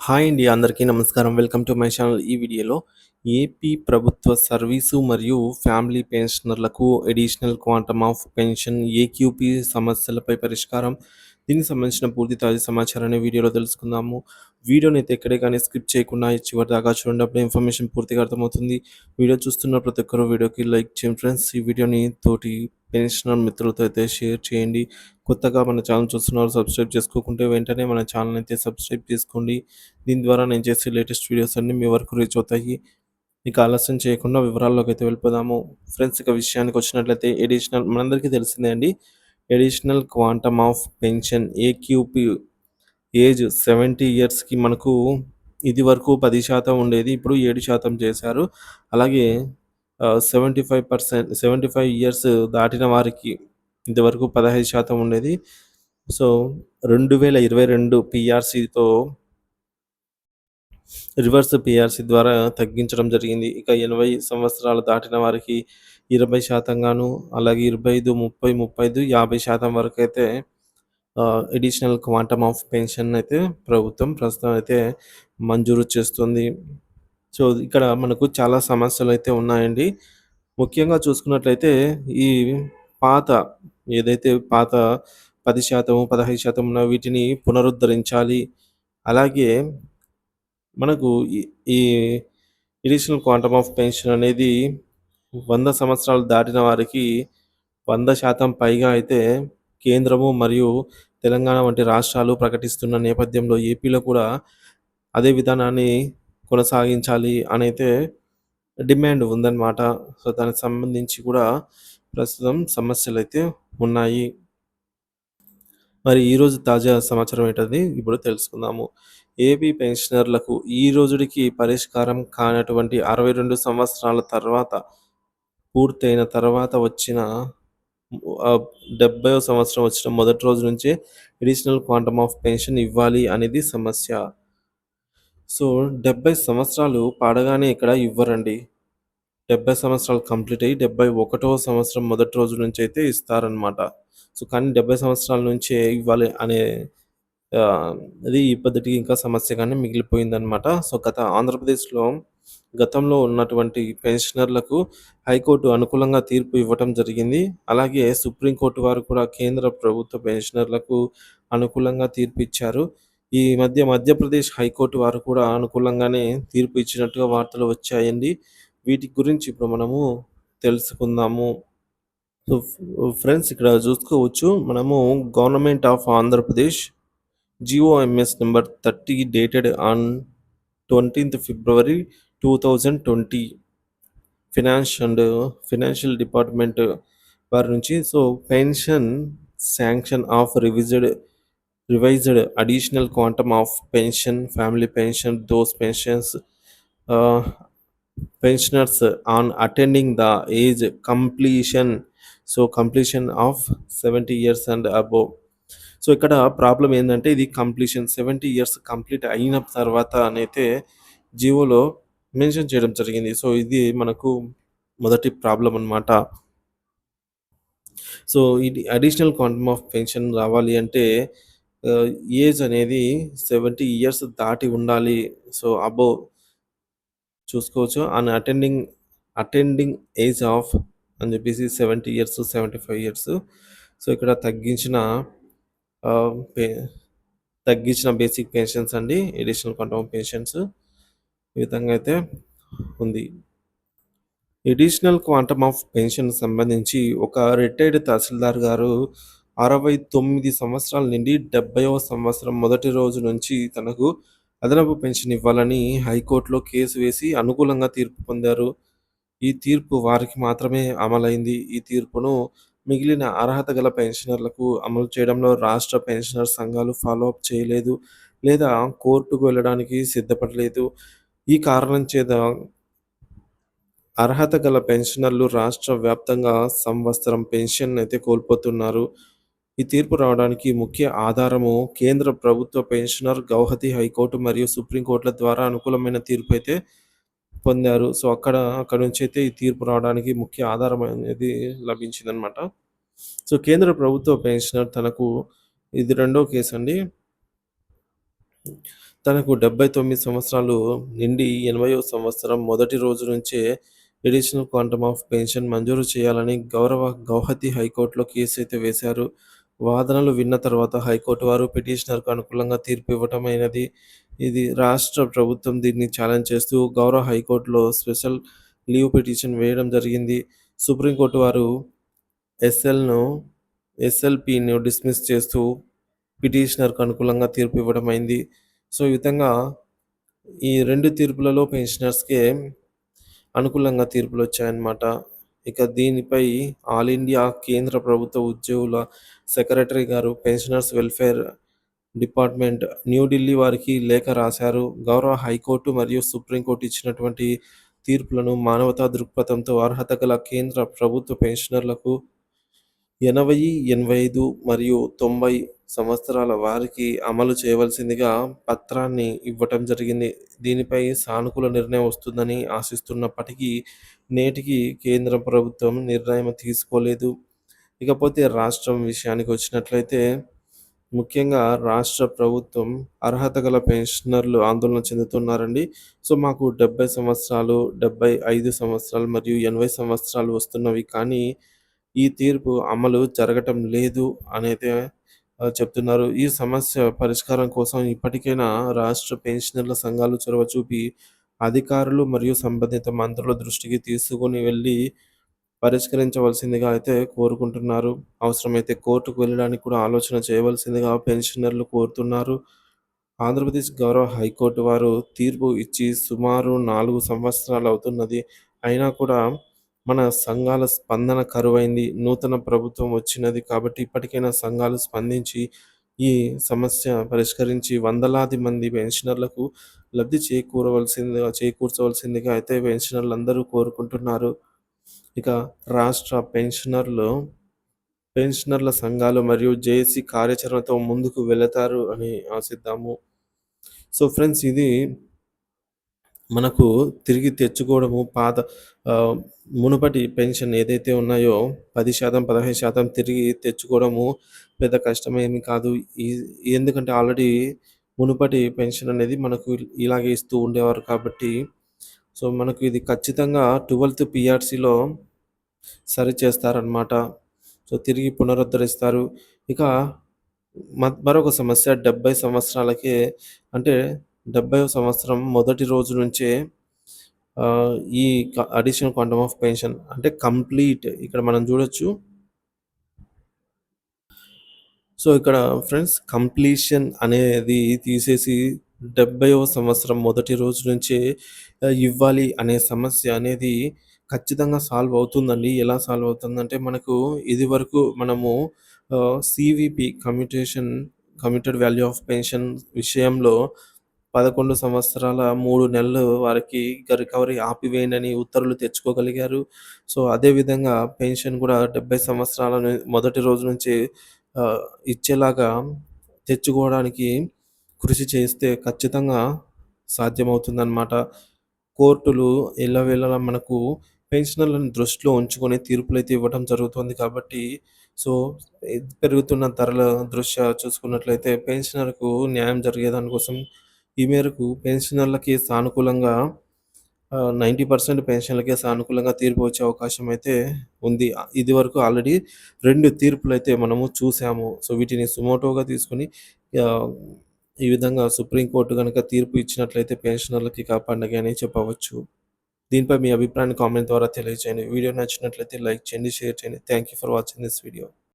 Hi అండి. అందరికీ నమస్కారం. Welcome to my channel. ఈ వీడియోలో ఏపీ ప్రభుత్వ సర్వీసు మరియు ఫ్యామిలీ పెన్షనర్లకు additional quantum of pension AQP సమస్యలపై పరిష్కారం. దీనికి సంబంధించిన పూర్తి తాజా సమాచారాన్ని వీడియోలో తెలుసుకుందాము. వీడియోనైతే ఎక్కడే కానీ స్కిప్ చేయకుండా చివరి దాకా చూడండి. అప్పుడే ఇన్ఫర్మేషన్ పూర్తిగా అర్థమవుతుంది. వీడియో చూస్తున్న ప్రతి ఒక్కరు వీడియోకి లైక్ చేయండి ఫ్రెండ్స్. ఈ వీడియోని తోటి పెన్షనర్ మిత్రులతో అయితే షేర్ చేయండి. కొత్తగా మన ఛానల్ చూస్తున్నారు సబ్స్క్రైబ్ చేసుకోకుంటే వెంటనే మన ఛానల్ అయితే సబ్స్క్రైబ్ చేసుకోండి. దీని ద్వారా నేను చేసే లేటెస్ట్ వీడియోస్ అన్నీ మీ వరకు రీచ్ అవుతాయి. ఇక ఆలస్యం చేయకుండా వివరాల్లోకి అయితే వెళ్ళిపోదాము. ఫ్రెండ్స్, ఇక విషయానికి వచ్చినట్లయితే మనందరికీ తెలిసిందే అండి. Additional quantum of pension AQP age 70 ఇయర్స్‌కి మనకు ఇది వరకు 10% ఉండేది. ఇప్పుడు 7% చేశారు. అలాగే 75 ఇయర్స్ దాటిన వారికి ఇంతవరకు 15% ఉండేది. సో, 2022 పీఆర్‌సీతో రివర్స్ పీఆర్‌సీ ద్వారా తగ్గించడం జరిగింది. ఇక 80 సంవత్సరాలు దాటిన వారికి 20% గాను, అలాగే 25, 30, 35, 50% వరకైతే అడిషనల్ క్వాంటమ్ ఆఫ్ పెన్షన్ అయితే ప్రభుత్వం ప్రస్తుతం అయితే మంజూరు చేస్తుంది. సో, ఇక్కడ మనకు చాలా సమస్యలైతే ఉన్నాయండి. ముఖ్యంగా చూసుకున్నట్లయితే ఈ పాత పాత 10%, 15% ఉన్న వీటిని పునరుద్ధరించాలి. అలాగే మనకు ఈ ఈ అడిషనల్ క్వాంటమ్ ఆఫ్ పెన్షన్ అనేది 100 సంవత్సరాలు దాటిన వారికి 100% పైగా అయితే కేంద్రము మరియు తెలంగాణ వంటి రాష్ట్రాలు ప్రకటిస్తున్న నేపథ్యంలో ఏపీలో కూడా అదే విధానాన్ని కొనసాగించాలి అనైతే డిమాండ్ ఉందన్నమాట. సో, దానికి సంబంధించి కూడా ప్రస్తుతం సమస్యలైతే ఉన్నాయి. మరి ఈరోజు తాజా సమాచారం ఏంటది ఇప్పుడు తెలుసుకుందాము. ఏపీ పెన్షనర్లకు ఈ రోజుడికి పరిష్కారం కానటువంటి 62 సంవత్సరాల తర్వాత పూర్తయిన తర్వాత వచ్చిన ఆహ్, 70వ సంవత్సరం వచ్చిన మొదటి రోజు నుంచే అడిషనల్ క్వాంటమ్ ఆఫ్ పెన్షన్ ఇవ్వాలి అనేది సమస్య. సో, 70 సంవత్సరాలు పాడగానే ఇక్కడ ఇవ్వరండి. 70 సంవత్సరాలు కంప్లీట్ అయ్యి 71వ సంవత్సరం మొదటి రోజు నుంచైతే ఇస్తారనమాట. సో, కానీ 70 సంవత్సరాల నుంచే ఇవ్వాలి అనే అది ఇప్పటికి ఇంకా సమస్యగానే మిగిలిపోయిందనమాట. సో, ఆంధ్రప్రదేశ్‌లో గతంలో ఉన్నటువంటి పెన్షనర్లకు హైకోర్టు అనుకూలంగా తీర్పు ఇవ్వటం జరిగింది. అలాగే సుప్రీంకోర్టు వారు కూడా కేంద్ర ప్రభుత్వ పెన్షనర్లకు అనుకూలంగా తీర్పు ఇచ్చారు. ఈ మధ్యప్రదేశ్ హైకోర్టు వారు కూడా అనుకూలంగానే తీర్పు ఇచ్చినట్టుగా వార్తలు వచ్చాయండి. వీటి గురించి ఇప్పుడు మనము తెలుసుకుందాము. సో, ఫ్రెండ్స్, ఇక్కడ చూసుకోవచ్చు మనము government of Andhra Pradesh GOMs number 30 dated on 20th February 2020 financial department వారి నుంచి so, pension sanction of revised additional quantum of pension, family pension, those pensions pensioners on attending the age completion. So, completion of 70 years and above. So, ఇక్కడ problem ఏందంటే ఇది completion 70 years complete అయిన తర్వాత అనైతే జీవోలో mention చేయడం జరిగింది. So, ఇది మనకు మొదటి ప్రాబ్లమ్ అనమాట. సో, ఇది అడిషనల్ క్వాంటమ్ ఆఫ్ పెన్షన్ రావాలి అంటే ఆహ్, ఏజ్ అనేది 70 ఇయర్స్ దాటి ఉండాలి. సో, అబోవ్ చూసుకోవచ్చు. అటెండింగ్ ఏజ్ ఆఫ్ అని చెప్పేసి 70 ఇయర్స్, 75 ఇయర్స్. సో, ఇక్కడ ఆహ్, పె తగ్గించిన బేసిక్ పెన్షన్స్ అండి. అడిషనల్ క్వాంటమ్ పెన్షన్స్ ఈ విధంగా అయితే ఉంది. అడిషనల్ క్వాంటమ్ ఆఫ్ పెన్షన్ సంబంధించి ఒక రిటైర్డ్ తహసీల్దార్ గారు 69 సంవత్సరాల నుండి 70వ సంవత్సరం మొదటి రోజు నుంచి తనకు అదనపు పెన్షన్ ఇవ్వాలని హైకోర్టులో కేసు వేసి అనుకూలంగా తీర్పు పొందారు. ఈ తీర్పు వారికి మాత్రమే అమలైంది. ఈ తీర్పును మిగిలిన అర్హత గల పెన్షనర్లకు అమలు చేయడంలో రాష్ట్ర పెన్షనర్ సంఘాలు ఫాలో అప్ చేయలేదు లేదా కోర్టుకు వెళ్ళడానికి సిద్ధపడలేదు. ఈ కారణం చేత అర్హత గల పెన్షనర్లు రాష్ట్ర వ్యాప్తంగా సంవత్సరం పెన్షన్ అయితే కోల్పోతున్నారు. ఈ తీర్పు రావడానికి ముఖ్య ఆధారము కేంద్ర ప్రభుత్వ పెన్షనర్ గౌహతి హైకోర్టు మరియు సుప్రీంకోర్టుల ద్వారా అనుకూలమైన తీర్పు అయితే పొందారు. సో, అక్కడ నుంచి అయితే ఈ తీర్పు రావడానికి ముఖ్య ఆధారం అనేది లభించిందనమాట. సో, కేంద్ర ప్రభుత్వ పెన్షనర్ తనకు ఇది రెండో కేసండి. తనకు 79 సంవత్సరాలు నిండి 80వ సంవత్సరం మొదటి రోజు నుంచే అడిషనల్ క్వాంటమ్ ఆఫ్ పెన్షన్ మంజూరు చేయాలని గౌహతి హైకోర్టులో కేసైతే వేశారు. వాదనలు విన్న తర్వాత హైకోర్టు వారు పిటిషనర్‌కు అనుకూలంగా తీర్పు ఇవ్వటమైనది. ఇది రాష్ట్ర ప్రభుత్వం దీన్ని ఛాలెంజ్ చేస్తూ గౌరవ హైకోర్టులో స్పెషల్ లీవ్ పిటిషన్ వేయడం జరిగింది. సుప్రీంకోర్టు వారు ఎస్ఎల్‌ను ఎస్ఎల్‌పిను డిస్మిస్ చేస్తూ పిటిషనర్‌కు అనుకూలంగా తీర్పు ఇవ్వడమైంది. సో, ఈ విధంగా ఈ 2 తీర్పులలో పెన్షనర్స్‌కే అనుకూలంగా తీర్పులొచ్చాయన్నమాట. ఇక దీనిపై ఆల్ ఇండియా కేంద్ర ప్రభుత్వ ఉద్యోగుల సెక్రటరీ గారు పెన్షనర్స్ వెల్ఫేర్ డిపార్ట్మెంట్ న్యూఢిల్లీ వారికి లేఖ రాశారు. గౌరవ హైకోర్టు మరియు సుప్రీంకోర్టు ఇచ్చినటువంటి తీర్పులను మానవతా దృక్పథంతో అర్హత గల కేంద్ర ప్రభుత్వ పెన్షనర్లకు 80, 85 మరియు 90 సంవత్సరాల వారికి అమలు చేయవలసిందిగా పత్రాన్ని ఇవ్వటం జరిగింది. దీనిపై సానుకూల నిర్ణయం వస్తుందని ఆశిస్తున్నప్పటికీ నేటికి కేంద్ర ప్రభుత్వం నిర్ణయం తీసుకోలేదు. ఇకపోతే రాష్ట్రం విషయానికొచ్చినట్లయితే ముఖ్యంగా రాష్ట్ర ప్రభుత్వం అర్హత గల పెన్షనర్లు ఆందోళన చెందుతున్నారండి. సో, మాకు 70 సంవత్సరాలు, 75 సంవత్సరాలు మరియు 80 సంవత్సరాలు వస్తున్నవి. కానీ ఈ తీర్పు అమలు జరగటం లేదు అనైతే చెప్తున్నారు. ఈ సమస్య పరిష్కారం కోసం ఇప్పటికైనా రాష్ట్ర పెన్షనర్ల సంఘాలు చొరవ చూపి అధికారులు మరియు సంబంధిత మంత్రుల దృష్టికి తీసుకొని వెళ్లి పరిష్కరించవలసిందిగా అయితే కోరుకుంటున్నారు. అవసరమైతే కోర్టుకు వెళ్ళడానికి కూడా ఆలోచన చేయవలసిందిగా పెన్షనర్లు కోరుతున్నారు. ఆంధ్రప్రదేశ్ గౌరవ హైకోర్టు వారు తీర్పు ఇచ్చి సుమారు 4 సంవత్సరాలవుతున్నది. అయినా కూడా మన సంఘాల స్పందన కరువైంది. నూతన ప్రభుత్వం వచ్చినది కాబట్టి ఇప్పటికైనా సంఘాలు స్పందించి ఈ సమస్య పరిష్కరించి వందలాది మంది పెన్షనర్లకు లబ్ధి చేకూర్చవలసిందిగా అయితే పెన్షనర్లందరూ కోరుకుంటున్నారు. ఇక రాష్ట్ర పెన్షనర్ల సంఘాలు మరియు జేఏసీ కార్యాచరణతో ముందుకు వెళతారు అని ఆశిద్దాము. సో ఫ్రెండ్స్, ఇది మనకు తిరిగి తెచ్చుకోవడము ఆహ్, మునుపటి పెన్షన్ ఏదైతే ఉన్నాయో 10%, 15% తిరిగి తెచ్చుకోవడము పెద్ద కష్టమేమి కాదు. ఈ ఎందుకంటే ఆల్రెడీ మునుపటి పెన్షన్ అనేది మనకు ఇలాగే ఇస్తూ ఉండేవారు కాబట్టి, సో, మనకు ఇది ఖచ్చితంగా 12థ్ పీఆర్సీలో సరిచేస్తారనమాట. సో, తిరిగి పునరుద్ధరిస్తారు. ఇక మరొక సమస్య 70 సంవత్సరాలకే అంటే 70వ సంవత్సరం మొదటి రోజు నుంచే ఆహ్, ఈ అడిషనల్ క్వాంటమ్ ఆఫ్ పెన్షన్ అంటే కంప్లీట్ ఇక్కడ మనం చూడొచ్చు. సో, ఇక్కడ ఫ్రెండ్స్ కంప్లీషన్ అనేది తీసేసి 70వ సంవత్సరం మొదటి రోజు నుంచే ఇవ్వాలి అనే సమస్య అనేది ఖచ్చితంగా సాల్వ్ అవుతుందండి. ఎలా సాల్వ్ అవుతుందంటే మనకు ఇదివరకు మనము సీవీపీ కమ్యూటెడ్ వాల్యూ ఆఫ్ పెన్షన్ విషయంలో 11 సంవత్సరాల 3 నెలలు వారికి రికవరీ ఆపివేయండని ఉత్తర్వులు తెచ్చుకోగలిగారు. సో, అదే విధంగా పెన్షన్ కూడా 70 సంవత్సరాల మొదటి రోజు నుంచి ఇచ్చేలాగా తెచ్చుకోవడానికి కృషి చేస్తే ఖచ్చితంగా సాధ్యమవుతుందనమాట. కోర్టులు ఎల్లవేళలా మనకు పెన్షనర్లను దృష్టిలో ఉంచుకొని తీర్పులైతే ఇవ్వడం జరుగుతుంది కాబట్టి, సో, పెరుగుతున్న ధరల దృష్ట్యా చూసుకున్నట్లయితే పెన్షనర్‌కు న్యాయం జరిగేదాని కోసం ఈ మేరకు పెన్షనర్లకి సానుకూలంగా 90% పెన్షన్‌లకే సానుకూలంగా తీర్పు వచ్చే అవకాశం అయితే ఉంది. ఇదివరకు ఆల్రెడీ 2 తీర్పులైతే మనము చూసాము. సో, వీటిని సుమోటోగా తీసుకొని ఆహ్, ఈ విధంగా సుప్రీంకోర్టు గనుక తీర్పు ఇచ్చినట్లయితే పెన్షనర్లకి ఇక పండగే అని చెప్పవచ్చు. దీనిపై మీ అభిప్రాయాన్ని కామెంట్ ద్వారా తెలియజేయండి. వీడియో నచ్చినట్లయితే లైక్ చేయండి, షేర్ చేయండి. Thank you for watching this video.